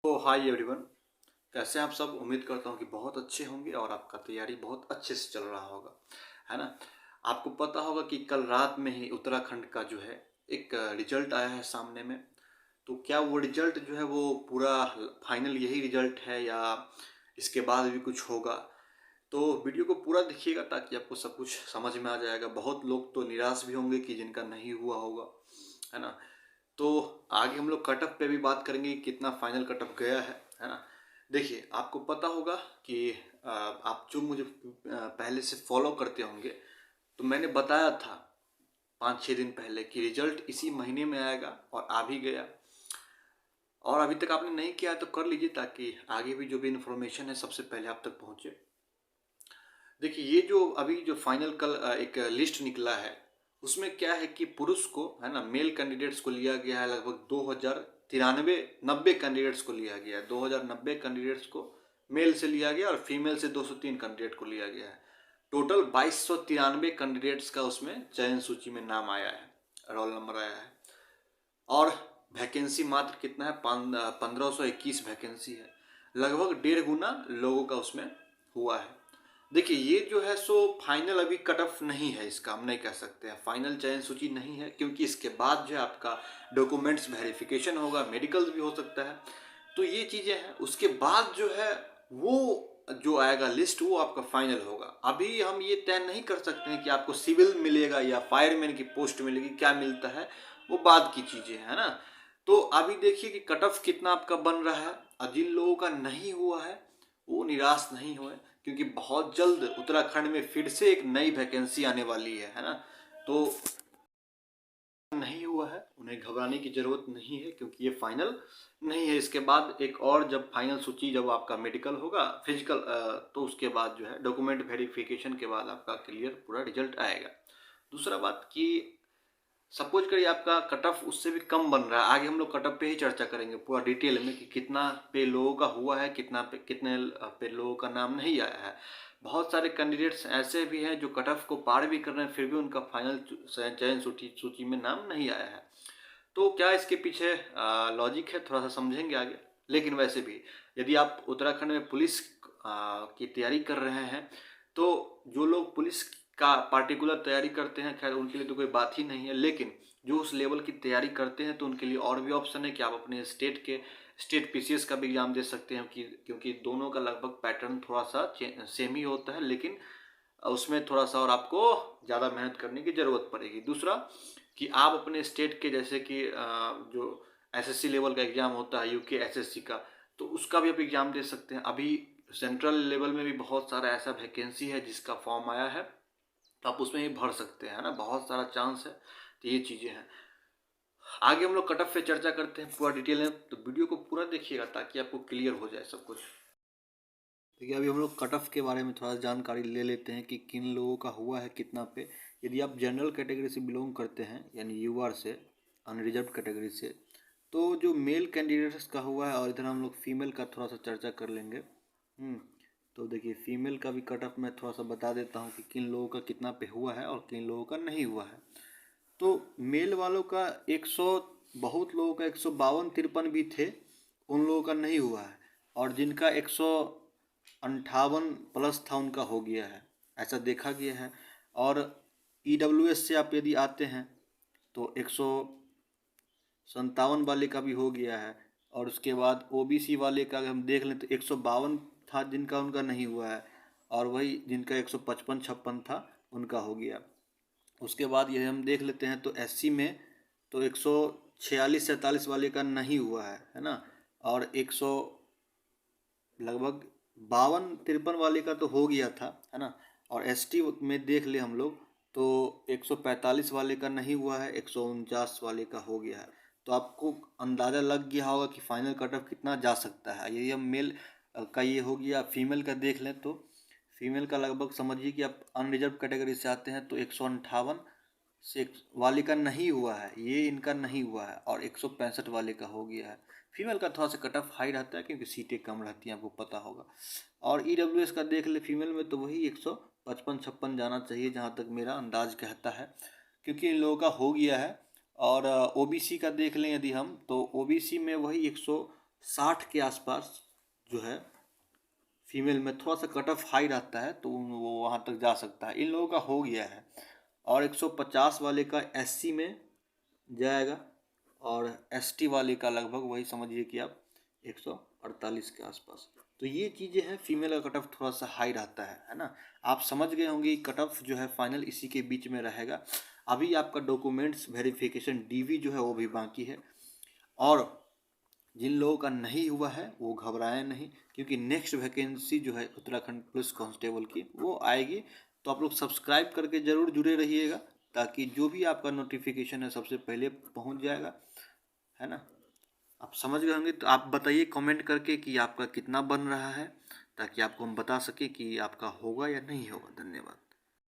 तो hi everyone, कैसे हैं आप सब। उम्मीद करता हूँ कि बहुत अच्छे होंगे और आपका तैयारी बहुत अच्छे से चल रहा होगा, है ना। आपको पता होगा कि कल रात में ही उत्तराखंड का जो है एक रिजल्ट आया है सामने में। तो क्या वो रिजल्ट जो है वो पूरा फाइनल यही रिजल्ट है या इसके बाद भी कुछ होगा। तो वीडियो को पूरा देखिएगा ताकि आपको सब कुछ समझ में आ जाएगा। बहुत लोग तो निराश भी होंगे कि जिनका नहीं हुआ होगा, है ना। तो आगे हम लोग कटअप पे भी बात करेंगे कि कितना फाइनल कटअप गया है ना। देखिए, आपको पता होगा कि आप जो मुझे पहले से फॉलो करते होंगे, तो मैंने बताया था 5-6 दिन पहले कि रिजल्ट इसी महीने में आएगा और आ भी गया। और अभी तक आपने नहीं किया तो कर लीजिए ताकि आगे भी जो भी इन्फॉर्मेशन है सबसे पहले आप तक पहुंचे। देखिए, ये जो अभी जो फाइनल कल एक लिस्ट निकला है, उसमें क्या है कि पुरुष को, है ना, मेल कैंडिडेट्स को लिया गया है लगभग 2093 कैंडिडेट्स को लिया गया है। 2090 कैंडिडेट्स को मेल से लिया गया और फीमेल से 203 कैंडिडेट को लिया गया है। टोटल 2293 कैंडिडेट्स का उसमें चयन सूची में नाम आया है, रोल नंबर आया है। और वैकेंसी मात्र कितना है, 1521 वैकेंसी है। लगभग 1.5 गुना लोगों का उसमें हुआ है। देखिए, ये जो है सो फाइनल अभी कट ऑफ नहीं है, इसका हम नहीं कह सकते हैं फाइनल चयन सूची नहीं है, क्योंकि इसके बाद जो है आपका डॉक्यूमेंट्स वेरिफिकेशन होगा, मेडिकल्स भी हो सकता है। तो ये चीज़ें हैं। उसके बाद जो है वो जो आएगा लिस्ट, वो आपका फाइनल होगा। अभी हम ये तय नहीं कर सकते हैं कि आपको सिविल मिलेगा या फायरमैन की पोस्ट मिलेगी, क्या मिलता है वो बाद की चीज़ें है ना। तो अभी देखिए कि कट ऑफ कितना आपका बन रहा है, और जिन लोगों का नहीं हुआ है वो निराश नहीं हुए, क्योंकि बहुत जल्द उत्तराखंड में फिर से एक नई वैकेंसी आने वाली है ना। तो नहीं हुआ है उन्हें घबराने की जरूरत नहीं है, क्योंकि ये फाइनल नहीं है। इसके बाद एक और जब फाइनल सूची, जब आपका मेडिकल होगा, फिजिकल, तो उसके बाद जो है डॉक्यूमेंट वेरिफिकेशन के बाद आपका क्लियर पूरा रिजल्ट आएगा। दूसरा बात कि सपोज करिए आपका कट ऑफ उससे भी कम बन रहा है। आगे हम लोग कट ऑफ पे ही चर्चा करेंगे पूरा डिटेल में कि कितना पे लोगों का हुआ है, कितने पे लोगों का नाम नहीं आया है। बहुत सारे कैंडिडेट्स ऐसे भी हैं जो कट ऑफ को पार भी कर रहे हैं, फिर भी उनका फाइनल चयन सूची में नाम नहीं आया है। तो क्या इसके पीछे लॉजिक है, थोड़ा सा समझेंगे आगे। लेकिन वैसे भी यदि आप उत्तराखंड में पुलिस की तैयारी कर रहे हैं, तो जो लोग पुलिस का पार्टिकुलर तैयारी करते हैं, खैर उनके लिए तो कोई बात ही नहीं है। लेकिन जो उस लेवल की तैयारी करते हैं तो उनके लिए और भी ऑप्शन है कि आप अपने स्टेट पीसीएस का भी एग्जाम दे सकते हैं, क्योंकि दोनों का लगभग पैटर्न थोड़ा सा सेम ही होता है, लेकिन उसमें थोड़ा सा और आपको ज़्यादा मेहनत करने की ज़रूरत पड़ेगी। दूसरा कि आप अपने स्टेट के, जैसे कि जो एसएससी लेवल का एग्ज़ाम होता है यूके एसएससी का, तो उसका भी आप एग्ज़ाम दे सकते हैं। अभी सेंट्रल लेवल में भी बहुत सारा ऐसा वैकेंसी है जिसका फॉर्म आया है, तो आप उसमें भी भर सकते हैं, है ना। बहुत सारा चांस है। तो ये चीज़ें हैं। आगे हम लोग कट ऑफ पे चर्चा करते हैं पूरा डिटेल में, तो वीडियो को पूरा देखिएगा ताकि आपको क्लियर हो जाए सब कुछ। देखिए, अभी हम लोग कट ऑफ के बारे में थोड़ा जानकारी ले लेते हैं कि किन लोगों का हुआ है कितना पे। यदि आप जनरल कैटेगरी से बिलोंग करते हैं, यानी यूआर से, अनरिजर्व कैटेगरी से, तो जो मेल कैंडिडेट्स का हुआ है, और इधर हम लोग फीमेल का थोड़ा सा चर्चा कर लेंगे। तो देखिए, फीमेल का भी कट ऑफ मैं थोड़ा सा बता देता हूँ कि किन लोगों का कितना पे हुआ है और किन लोगों का नहीं हुआ है। तो मेल वालों का 100, बहुत लोगों का 152-53 भी थे, उन लोगों का नहीं हुआ है। और जिनका 158 प्लस था उनका हो गया है, ऐसा देखा गया है। और ईडब्ल्यूएस से आप यदि आते हैं तो 157 वाले का भी हो गया है। और उसके बाद ओबीसी वाले का अगर हम देख लें तो 152 था जिनका, उनका नहीं हुआ है। और वही जिनका 155-56 था उनका हो गया। उसके बाद ये हम देख लेते हैं तो एससी में तो 146-47 वाले का नहीं हुआ है ना। और 100 लगभग 52-53 वाले का तो हो गया था, है ना। और एसटी में देख ले हम लोग तो 145 वाले का नहीं हुआ है, 149 वाले का हो गया है। तो आपको अंदाज़ा लग गया होगा कि फाइनल कट ऑफ कितना जा सकता है। यदि हम मेल का ये हो गया, फीमेल का देख लें तो फीमेल का लगभग समझिए कि आप अनरिजर्व कैटेगरी से आते हैं तो 158 से वाले का नहीं हुआ है, ये इनका नहीं हुआ है। और 165 वाले का हो गया है। फीमेल का थोड़ा सा कट ऑफ हाई रहता है क्योंकि सीटें कम रहती हैं, आपको पता होगा। और ईडब्ल्यूएस का देख ले फीमेल में तो वही 155-56 जाना चाहिए, जहाँ तक मेरा अंदाज कहता है, क्योंकि इन लोगों का हो गया है। और ओबीसी का देख लें यदि हम, तो ओबीसी में वही 100 60 के आसपास जो है फीमेल में थोड़ा सा कट ऑफ हाई रहता है, तो वो वहाँ तक जा सकता है। इन लोगों का हो गया है। और 150 वाले का एससी में जाएगा और एसटी वाले का लगभग वही समझिए कि आप 148 के आसपास। तो ये चीज़ें हैं, फीमेल का कट ऑफ थोड़ा सा हाई रहता है ना। आप समझ गए होंगे कट ऑफ जो है फाइनल इसी के बीच में रहेगा। अभी आपका डॉक्यूमेंट्स वेरिफिकेशन डीवी जो है वो भी बाकी है। और जिन लोगों का नहीं हुआ है वो घबराएं नहीं, क्योंकि नेक्स्ट वैकेंसी जो है उत्तराखंड पुलिस कांस्टेबल की वो आएगी। तो आप लोग सब्सक्राइब करके ज़रूर जुड़े रहिएगा, ताकि जो भी आपका नोटिफिकेशन है सबसे पहले पहुंच जाएगा, है ना। आप समझ गए होंगे। तो आप बताइए कमेंट करके कि आपका कितना बन रहा है, ताकि आपको हम बता सके कि आपका होगा या नहीं होगा। धन्यवाद।